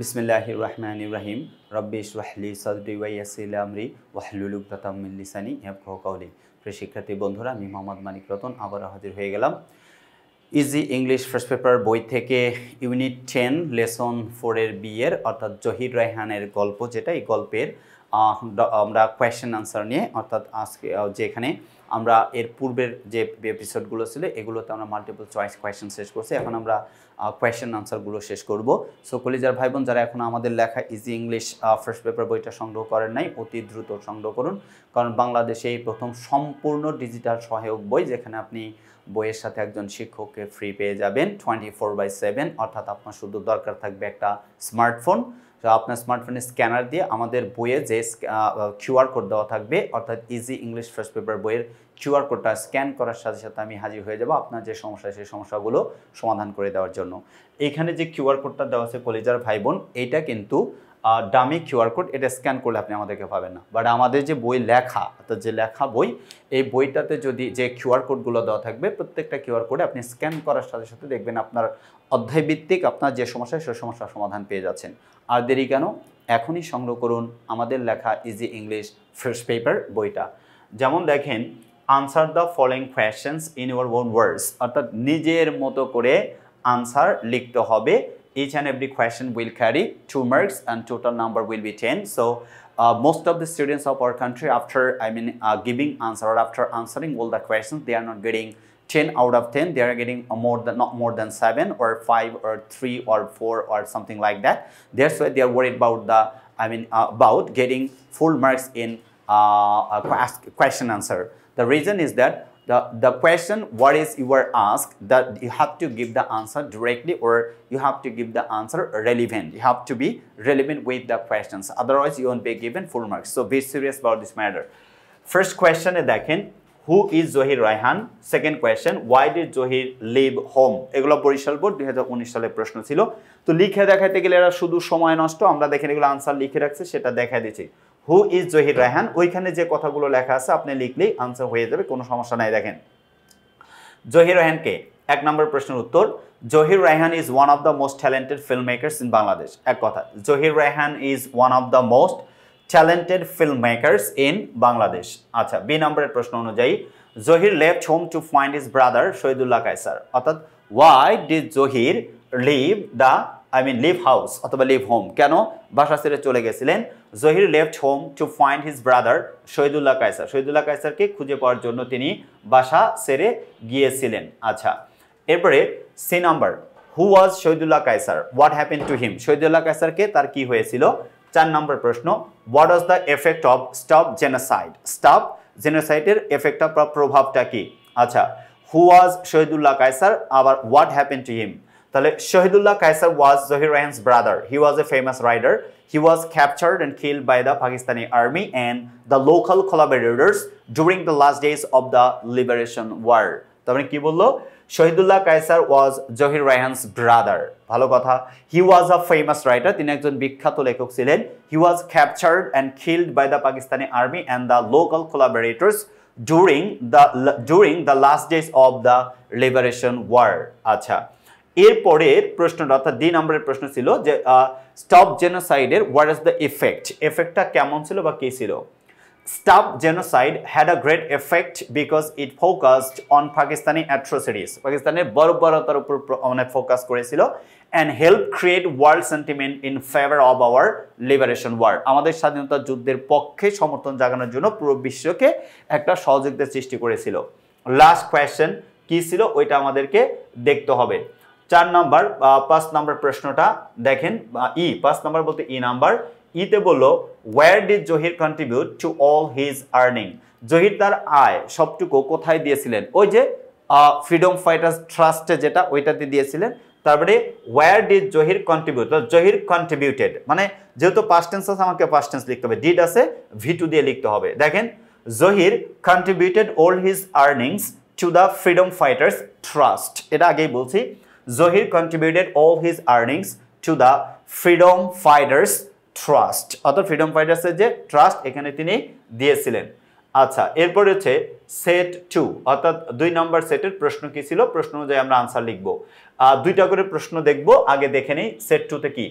বিসমিল্লাহির রহমানির রহিম রব্বি ইশরাহ লি সাদরি ওয়া ইয়াসসির লি আমরি ওয়াহলুল উকদাতাম মিন লিসানি ইয়াফকাহু কাওলি। প্রিয় শিক্ষার্থী বন্ধুরা, আমি মোহাম্মদ মানিক রতন আবারও হাজির হয়ে গেলাম ইজি ইংলিশ ফার্স্ট পেপার বই থেকে ইউনিট 10 লেসন 4 এর বি এর অর্থাৎ জহির রায়হানের গল্প, যেটা এই গল্পের আমরা কোয়েশ্চেন আনসার নিয়ে, অর্থাৎ আজকে যেখানে আমরা এর পূর্বের যে এপিসোডগুলো ছিল এগুলোতে আমরা মাল্টিপল চয়েস কোয়েশ্চেন শেষ করছি, এখন আমরা কোয়েশ্চেন আনসারগুলো শেষ করব। সো কলিজার ভাই বোন যারা এখন আমাদের লেখা ইজি ইংলিশ ফার্স্ট পেপার বইটা সংগ্রহ করেন নাই, অতি দ্রুত সংগ্রহ করুন, কারণ বাংলাদেশে এই প্রথম সম্পূর্ণ ডিজিটাল সহায়ক বই যেখানে আপনি বইয়ের সাথে একজন শিক্ষককে ফ্রি পেয়ে যাবেন 24/7, অর্থাৎ আপনার শুধু দরকার থাকবে একটা স্মার্টফোন। তো আপনার স্মার্টফোনের স্ক্যানার দিয়ে আমাদের বইয়ে যে কিউআর কোড দেওয়া থাকবে, অর্থাৎ ইজি ইংলিশ ফার্স্ট পেপার বইয়ের কিউআর কোডটা স্ক্যান করার সাথে সাথে আমি হাজির হয়ে যাব আপনার যে সমস্যা সেই সমস্যাগুলো সমাধান করে দেওয়ার জন্য। এইখানে যে কিউআর কোডটা দেওয়া আছে কলিজার ভাই বোন, এইটা কিন্তু ডামি কিউআর কোড, এটা স্ক্যান করলে আপনি আমাদেরকে পাবেন না, বাট আমাদের যে বই লেখা, অর্থাৎ যে লেখা বই, এই বইটাতে যদি যে কিউআর কোডগুলো দেওয়া থাকবে প্রত্যেকটা কিউআর কোডে আপনি স্ক্যান করার সাথে সাথে দেখবেন আপনার অধ্যায়ভিত্তিক আপনার যে সমস্যা সেই সমস্যার সমাধান পেয়ে যাচ্ছেন। আর দেরি কেন, এখনই সংগ্রহ করুন আমাদের লেখা ইজি ইংলিশ ফার্স্ট পেপার বইটা। যেমন দেখেন, answer the following questions in your own words, অর্থাৎ নিজের মতো করে আনসার লিখতে হবে। Each and every question will carry 2 marks and total number will be 10. So most of the students of our country, after giving answer or after answering all the questions, they are not getting 10 out of 10. They are getting not more than 7 or 5 or 3 or 4 or something like that. That's why they are worried about about getting full marks in question answer. The reason is that the question what is you were asked, that you have to give the answer directly or you have to give the answer relevant. You have to be relevant with the questions, otherwise you won't be given full marks. So be serious about this matter. First question is দেখেন, who is Zohir Rayhan? Second question, why did Zohir leave home? এগুলো Barishal board 2019 সালের প্রশ্ন ছিল। তো লিখে দেখাতে গেলে এরা শুধু সময় নষ্ট, আমরা দেখেন এগুলো আনসার লিখে রাখছে সেটা দেখা দিচ্ছি। হু ইজ জহির রায়হান, ওইখানে যে কথাগুলো লেখা আছে আপনি লিখলেই আনসার হয়ে যাবে, কোনো সমস্যা নাই। দেখেন জহির রায়হান কে, এক নম্বর প্রশ্নের উত্তর, Zahir Raihan is one of the most talented film makers in Bangladesh. এক কথা, Zahir Raihan is one of the most talented film makers in Bangladesh. আচ্ছা, বি নম্বরের প্রশ্ন অনুযায়ী, Zahir left home to find his brother Shahidullah Kaiser, অর্থাৎ why did Zahir leave leave house অথবা লিভ হোম, কেন বাসা ছেড়ে চলে গেছিলেন? Zahir left home to find his brother Shahidullah Kaiser, Shahidullah কায়সারকে খুঁজে পাওয়ার জন্য তিনি বাসা ছেড়ে গিয়েছিলেন। আচ্ছা, এরপরে C number, who was Shahidullah Kaiser, what happen to him, Shahidullah কায়সারকে তার কি হয়েছিল? 4 নম্বর প্রশ্ন, what was the effect of stop genocide, stop জেনোসাইডের এফেক্ট অফ প্রভাবটা কি? আচ্ছা, হু ওয়াজ শহীদুল্লাহ কায়সার, আবার হোয়াট হ্যাপেন টু হিম। তাহলে Shahidullah Kaiser was Zohir Rayhan's brother. He was a famous rider. He was captured and killed by the Pakistani army and the local collaborators during the last days of the liberation war. তারপরে কি বললো? Shahidullah Kaiser was Zohir Rayhan's brother. ভালো কথা। He was a famous writer. তিনি একজন বিখ্যাত লেখক ছিলেন। He was captured and killed by the Pakistani army and the local collaborators during the last days of the liberation war. আচ্ছা, এরপরের প্রশ্নটা অর্থাৎ 2 নম্বরের প্রশ্ন ছিল যে স্টপ জেনোসাইডের হোয়াট ইজ দ্য এফেক্ট, এফেক্টটা কেমন ছিল বা কি ছিল? Stop genocide had a great effect because it focused on Pakistani atrocities, পাকিস্তানের বর্বরতার উপর অনেক ফোকাস করেছিল, and help create world sentiment in favour of our liberation war, আমাদের স্বাধীনতা যুদ্ধের পক্ষে সমর্থন জাগানোর জন্য পুরো বিশ্বকে একটা সহযোগিতার সৃষ্টি করেছিল। লাস্ট কোয়েশ্চেন কি ছিল ওইটা আমাদেরকে দেখতে হবে। 4 নম্বর 5 নম্বর প্রশ্নটা দেখেন, 5 নম্বর বলতে নাম্বার, ইতে বললো wire did Zahir contribute to all his earning, Zahir তার আয় সবটুকু কোথায় দিয়েছিলেন? ওই যে ফ্রিডম ফাইটার্স ট্রাস্টে যেটা ওইটাতে দিয়েছিলেন। তারপরে wire did Zahir contribute, Zahir contributed, মানে যেহেতু পাস্ট টেন্স আছে আমাকে পাস্ট টেন্স লিখতে হবে, ডিড আছে V2 দিয়ে লিখতে হবে। দেখেন, Zahir contributed all his earnings to the freedom fighters trust, এটা আগেই বলছি। Zohir contributed all his earnings to the Freedom Fighters Trust, অর্থাৎ ফ্রিডম ফাইটার্সের যে ট্রাস্ট এখানে তিনি দিয়েছিলেন। আচ্ছা, এরপর হচ্ছে সেট 2, অর্থাৎ 2 নম্বর সেটের প্রশ্ন কি ছিল, প্রশ্ন অনুযায়ী আমরা আনসার লিখব। 2টা করে প্রশ্ন দেখব, আগে দেখে নেই সেট 2 তে কি।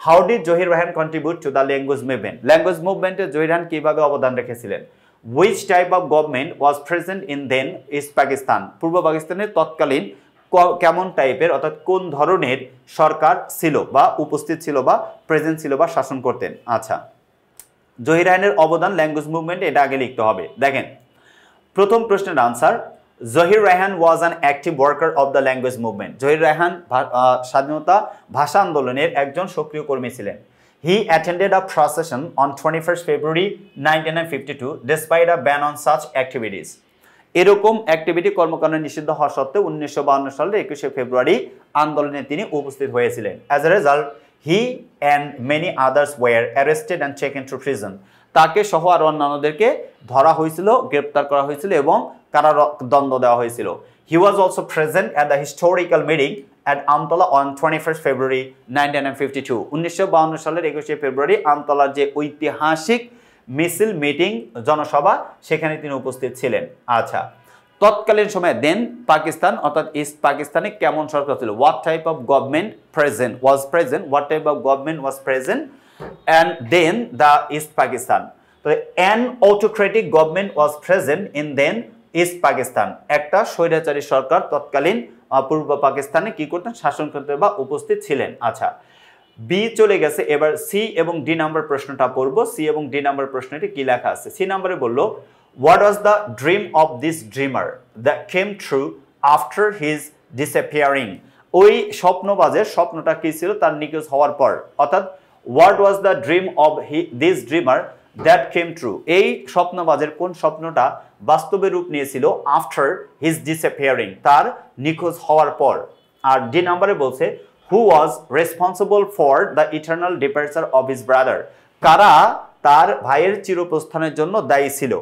How did Zahir Raihan contribute to the language movement, language মুভমেন্টে জহির রায়হান কিভাবে অবদান রেখেছিলেন। Which type of government was present in then East Pakistan, পূর্ব পাকিস্তানের তৎকালীন কেমন টাইপের অর্থাৎ কোন ধরনের সরকার ছিল বা উপস্থিত ছিল বা প্রেজেন্ট ছিল বা শাসন করতেন। আচ্ছা, জহির রায়হানের অবদান ল্যাঙ্গুয়েজ মুভমেন্টে, এটা আগে লিখতে হবে। দেখেন প্রথম প্রশ্নের answer, Zahir Raihan was an active worker of the language movement, Zahir Raihan স্বাধীনতা ভাষা আন্দোলনের একজন সক্রিয় কর্মী ছিলেন। He attended a procession on 21 February 1952 despite a ban on such activities, এরকম অ্যাক্টিভিটি কর্মকাণ্ড নিষিদ্ধ হওয়া সত্ত্বেও 1952 সালের 21শে ফেব্রুয়ারি আন্দোলনে তিনি উপস্থিত হয়েছিলেন। As a result he and many others war arrested and taken to prison, তাকে সহ আরও অন্যান্যদেরকে ধরা হয়েছিল, গ্রেপ্তার করা হয়েছিল এবং কারাদণ্ড দেওয়া হয়েছিল। He was also present at the historical meeting at Amtala on 21 February 1952, 1952 সালের 21শে ফেব্রুয়ারি আমতলার যে ঐতিহাসিক মিছিল মিটিং জনসভা, সেখানে তিনি উপস্থিত ছিলেন। আচ্ছা, তৎকালীন সময়ে দেন পাকিস্তান অর্থাৎ ইস্ট পাকিস্তানে কেমন সরকার ছিল, what type of government was present, what type of government was present and then the East Pakistan, তো an autocratic government was present in then East Pakistan, একটা স্বৈরাচারী সরকার তৎকালীন পূর্ব পাকিস্তানে কি করতেন, শাসন করতে বা উপস্থিত ছিলেন। আচ্ছা, বি চলে গেছে, এবার সি এবং ডি নাম্বার প্রশ্নটা পড়বো। সি এবং ডি নাম্বার প্রশ্নটি কি লেখা আছে। সি নাম্বারে বললো, what was the dream of this dreamer that came true after his disappearing, ওই স্বপ্নবাজের স্বপ্নটা কি ছিল তার নিখোঁজ হওয়ার পর, অর্থাৎ what was the dream of this dreamer that came true, এই স্বপ্নবাজের কোন স্বপ্নটা বাস্তবে রূপ নিয়েছিল আফটার হিজ ডিসঅ্যাপিয়ারিং, তার নিখোঁজ হওয়ার পর। আর ডি নাম্বারে বলছে, who was responsible for the eternal departure of his brother, কারা তার ভাইয়ের চিরপ্রস্থানের জন্য দায়ী ছিল।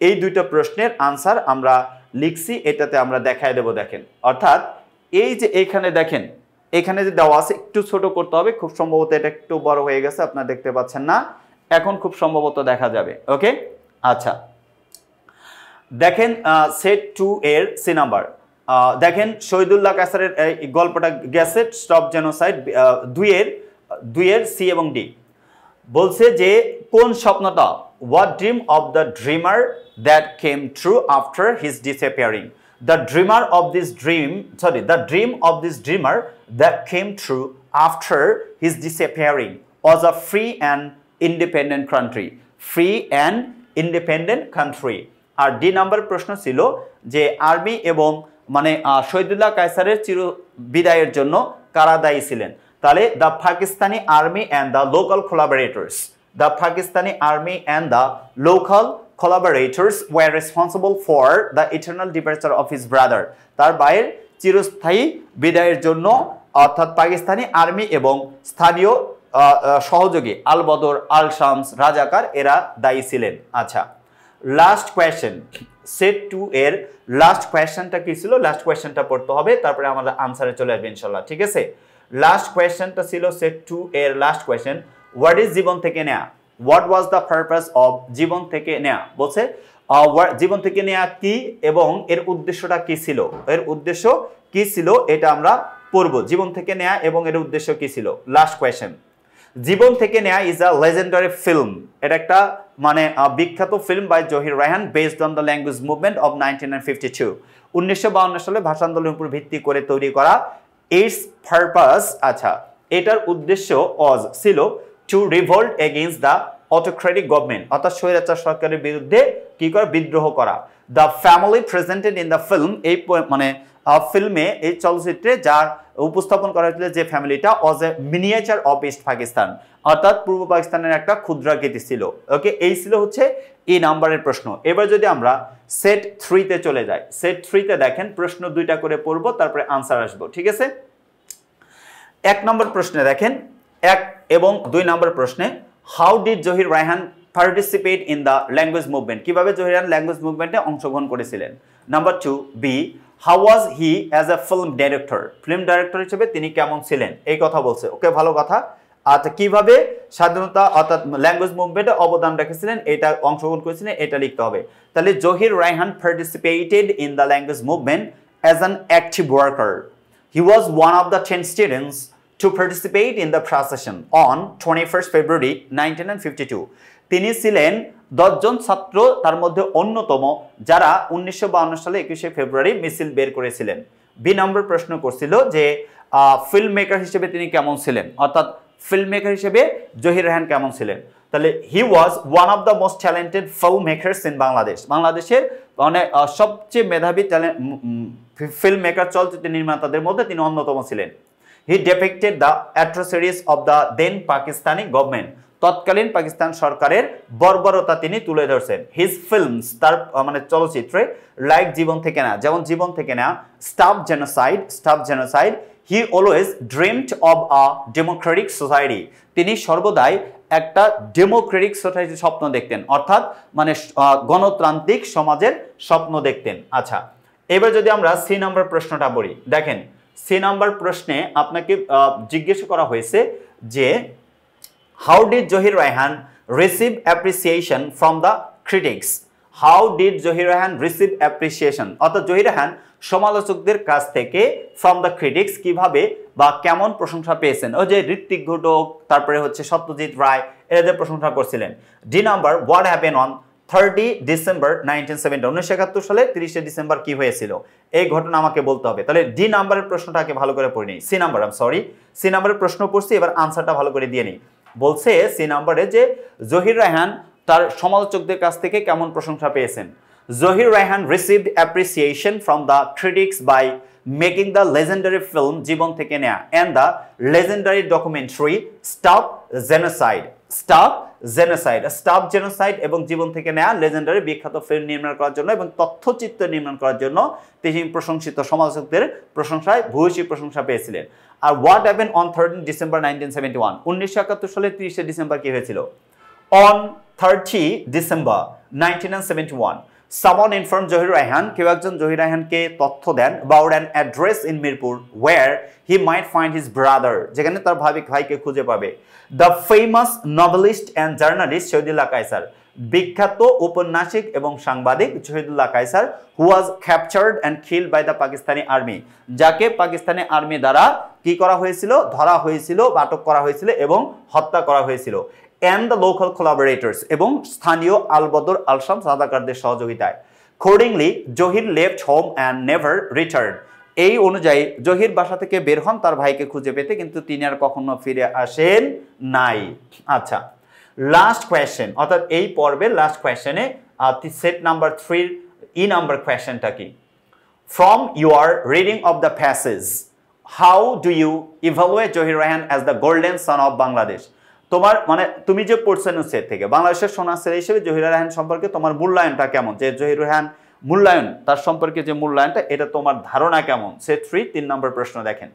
এই দুইটা প্রশ্নের আনসার আমরা লিখছি, এটাতে আমরা দেখায় দেব। দেখেন, অর্থাৎ এই যে এখানে দেখেন, এখানে যে দেওয়া আছে একটু ছোট করতে হবে, খুব সম্ভবত এটা একটু বড় হয়ে গেছে, আপনারা দেখতে পাচ্ছেন না, এখন খুব সম্ভবত দেখা যাবে। ওকে, আচ্ছা দেখেন সেট 2 এর সি নাম্বার, দেখেন শহীদুল্লাহ কায়সারের গল্পটা গেছে, স্টপ জেনোসাইড 2 এর সি এবং ডি বলছে যে কোন স্বপ্নটা, what dream of the dreamer that came true after his disappearing, the dreamer of this dream, sorry, the dream of this dreamer that came true after his disappearing was a free and independent country, free and independent country. আর D number প্রশ্ন ছিল যে army এবং মানে শহীদুল্লাহ কায়সারের চির বিদায়ের জন্য কারা দায়ী ছিলেন, তাহলে the Pakistani army and the local collaborators, the Pakistani army and the local collaborators were responsible for the eternal departure of his brother, তার ভাইয়ের চিরস্থায়ী বিদায়ের জন্য অর্থাৎ পাকিস্তানি আর্মি এবং স্থানীয় সহযোগী আল বদর, আল শামস, রাজাকার এরা দায়ী ছিলেন। আচ্ছা, লাস্ট কোয়েশ্চেন সেট 2 এর লাস্ট কোয়েশ্চেনটা কি ছিল, লাস্ট কোয়েশ্চেনটা পড়তে হবে, তারপরে আমরা আনসারে চলে আসবে ইনশাআল্লাহ। ঠিক আছে, লাস্ট কোয়েশ্চেনটা ছিল সেট 2 এর last question, what is Jibon Theke Neya, what was the purpose of Jibon Theke Neya, বলছে জীবন থেকে নেয়া কি এবং এর উদ্দেশ্যটা কি ছিল, এর উদ্দেশ্য কি ছিল এটা আমরা পড়ব, জীবন থেকে নেয়া এবং এর উদ্দেশ্য কি ছিল। লাস্ট কোয়েশ্চেন, জীবন থেকে নেয়া ইজ আ লেজেন্ডারি ফিল্ম, এটা একটা মানে বিখ্যাত film by Zahir Raihan based on the language movement of 1952, 1952 সালে ভাষা আন্দোলনের উপর ভিত্তি করে তৈরি করা। ইটস পারপাস, আচ্ছা এটার উদ্দেশ্য ছিল to revolt against the autocratic government, অর্থাৎ স্বৈরাচার সরকারের বিরুদ্ধে কি করা, বিদ্রোহ করা। The family presented in the film, এই মানে ফিল্মে এই চলচ্চিত্রে যার উপস্থাপন করা হয়েছিল যে ফ্যামিলিটা ওয়াজ এ মিনিয়েচার অফ ইস্ট পাকিস্তান, অর্থাৎ পূর্ব পাকিস্তানের একটা ক্ষুদ্রাকৃতি ছিল। ওকে, এই ছিল হচ্ছে এই নাম্বারের প্রশ্ন। এবার যদি আমরা সেট 3 তে চলে যাই, সেট 3 তে দেখেন প্রশ্ন 2টা করে পড়বো, তারপরে আনসার আসবো। ঠিক আছে, 1 নম্বর প্রশ্নে দেখেন 1 এবং 2 নম্বর প্রশ্নে, how did Zahir Raihan participate in the language movement, কিভাবে জহির রায়হান ল্যাঙ্গুয়েজ মুভমেন্টে অংশগ্রহণ করেছিলেন। Number 2 B, how was he as a film director, film director হিসেবে তিনি কেমন ছিলেন, এই কথা বলছে। ওকে, ভালো কথা। আচ্ছা কিভাবে স্বাধীনতা অর্থাৎ ল্যাঙ্গুয়েজ মুভমেন্টে অবদান রেখেছিলেন এটা অংশগ্রহণ করেছিলেন এটা লিখতে হবে। তাহলে Zahir Raihan participated in the language movement as an active worker. He was one of the 10 students to participate in the procession on 21st February 1952. তিনি ছিলেন 10 জন ছাত্র তার মধ্যে অন্যতম যারা 1952 সালে 21শে ফেব্রুয়ারি মিছিল বের করেছিলেন। বি নম্বর প্রশ্ন করছিল যে ফিল্ম মেকার হিসেবে তিনি কেমন ছিলেন, অর্থাৎ ফিল্ম মেকার হিসেবে জহির রায়হান কেমন ছিলেন। তাহলে he was one of the most talented film makers in Bangladesh. বাংলাদেশের মানে সবচেয়ে মেধাবী ফিল্ম মেকার চলচ্চিত্র নির্মাতাদের মধ্যে তিনি অন্যতম ছিলেন। He depicted the atrocities of the then Pakistani government. তৎকালীন পাকিস্তান সরকারের বর্বরতা তিনি তুলে ধরছেন। হিজ ফিল্মস তার মানে চলচ্চিত্রে লাইক জীবন থেকে না, যেমন জীবন থেকে না, staff genocide, he always dreamed of a Democratic society. তিনি সর্বদাই একটা ডেমোক্রেটিক সোসাইটির স্বপ্ন দেখতেন, অর্থাৎ মানে গণতান্ত্রিক সমাজের স্বপ্ন দেখতেন। আচ্ছা এবার যদি আমরা সি নাম্বার প্রশ্নটা বলি, দেখেন সি নাম্বার প্রশ্নে আপনাকে জিজ্ঞেস করা হয়েছে যে how did Zohir Rayhan receive appreciation from the critics? How did Zohir Rayhan receive appreciation? অর্থাৎ জহির রায়হান সমালোচকদের কাছ থেকে from the critics কিভাবে বা কেমন প্রশংসা পেয়েছেন। ওই যে ঋত্বিক ঘটক, তারপরে হচ্ছে সত্যজিৎ রায়, এদের প্রশংসা করছিলেন। D number what happened on 30 December 1970? 1971 সালে 30 ডিসেম্বর কি হয়েছিল এই ঘটনা আমাকে বলতে হবে। তাহলে ডি নাম্বারের প্রশ্নটাকে ভালো করে পড়ে নিই। সি নাম্বারের প্রশ্ন পড়ছি, এবার আনসারটা ভালো করে দিয়ে নিই। বলছে সি নাম্বারে যে জহির রায়হান তার সমালোচকদের কাছ থেকে কেমন প্রশংসা পেয়েছেন। Zahir Raihan received appreciation from the critics by making the legendary film Jibon Theke Neya and the legendary documentary stop genocide এবং জীবন থেকে নেয়া লেজেন্ডারি বিখ্যাত ফিল্ম নির্মাণ করার জন্য এবং তথ্যচিত্র নির্মাণ করার জন্য তিনি প্রশংসিত সমালোচকদের প্রশংসায় ভূয়সী প্রশংসা পেয়েছিলেন। আর হোয়াট হ্যাপেন্ড অন 13 ডিসেম্বর 1971? 1971 সালে 30 ডিসেম্বর কি হয়েছিল? On 30 December 1971 someone informed Zohir Rayhan, কেউ একজন জহির রায়হানকে তথ্য দেন about an address in Mirpur where he might find his brother, যেখানে তার ভাইকে খুঁজে পাবে। The famous novelist and journalist Shahidullah Kaiser, বিখ্যাত উপন্যাসিক এবং সাংবাদিক Shahidullah Kaiser, who was captured and killed by the Pakistani army, যাকে পাকিস্তানি আর্মি দ্বারা কি করা হয়েছিল, ধরা হয়েছিল, আটক করা হয়েছিল এবং হত্যা করা হয়েছিল। and the local collaborators এবং স্থানীয় আল বদর আল শামস রাজাকারদের সহযোগিতায়। accordingly Zahir left home and never returned, এই অনুযায়ী জহির বাসা থেকে বের হন তার ভাইকে খুঁজে পেতে, কিন্তু তিনি আর কখনো ফিরে আসেন নাই। আচ্ছা লাস্ট কোয়েশ্চেন, অর্থাৎ এই পর্বের লাস্ট কোয়েশ্চেনে সেট নাম্বার 3 ই নাম্বার কোয়েশ্চেনটা কি? from your reading of the passage how do you evaluate Zohir Rayhan as the golden son of Bangladesh? তোমার মানে তুমি যে পড়ছেন সেট থেকে বাংলাদেশের সোনার ছেলে হিসেবে জহির রায়হান সম্পর্কে তোমার মূল্যায়নটা কেমন, যে জহির রায়হান মূল্যায়ন তার সম্পর্কে যে মূল্যায়নটা এটা তোমার ধারণা কেমন? সেট 3 নম্বর প্রশ্ন দেখেন।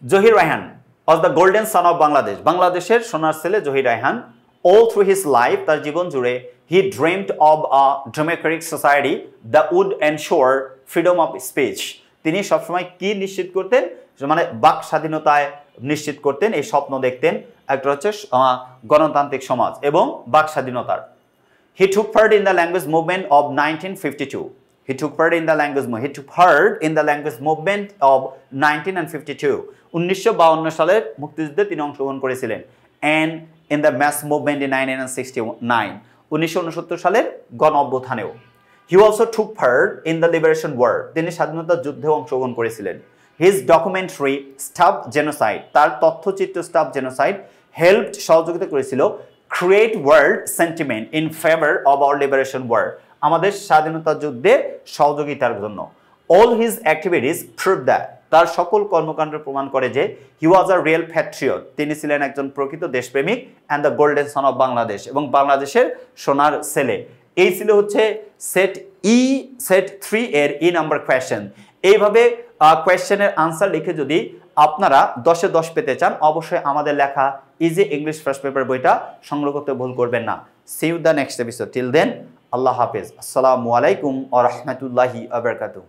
Zahir Raihan was the golden son of Bangladesh, বাংলাদেশের সোনার ছেলে Zahir Raihan. all through his life, তার জীবন জুড়ে he dreamed of a democratic society that would ensure freedom of speech, তিনি সবসময় কি নিশ্চিত করতেন, মানে বাক স্বাধীনতায় নিশ্চিত করতেন, এই স্বপ্ন দেখতেন একটা হচ্ছে গণতান্ত্রিক সমাজ এবং বাক স্বাধীনতার। he took part in the language movement of 1952, he took part in the language movement of 1952, 1952 সালের মুক্তিযুদ্ধে তিনি অংশগ্রহণ করেছিলেন। and in the mass movement in 1969, 1969 সালের গণ অভ্যুত্থানেও। he also took part in the liberation war, তিনি স্বাধীনতা যুদ্ধে অংশগ্রহণ করেছিলেন। his documentary Staff Genocide, তার তথ্যচিত্র Staff Genocide helped সহযোগিতা করেছিল create world sentiment in favor of our liberation war, আমাদের স্বাধীনতা যুদ্ধে সহযোগিতার জন্য। all his activities prove that, তার সকল কর্মকাণ্ড প্রমাণ করে যে he was a real patriot, তিনি ছিলেন একজন প্রকৃত দেশপ্রেমিক and the golden son of Bangladesh, এবং বাংলাদেশের সোনার ছেলে। এই ছিল হচ্ছে সেট 3 এর ই নাম্বার কোয়েশ্চেন। এইভাবে কোয়েশ্চেনের আনসার লিখে যদি আপনারা 10-এ 10 পেতে চান অবশ্যই আমাদের লেখা ইজি ইংলিশ ফার্স্ট পেপার বইটা সংগ্রহ করতে ভুল করবেন না। See you the next episode, till then আল্লাহ হাফেজ, আসসালামু আলাইকুম ওয়া রাহমাতুল্লাহি ওয়া বারাকাতুহু।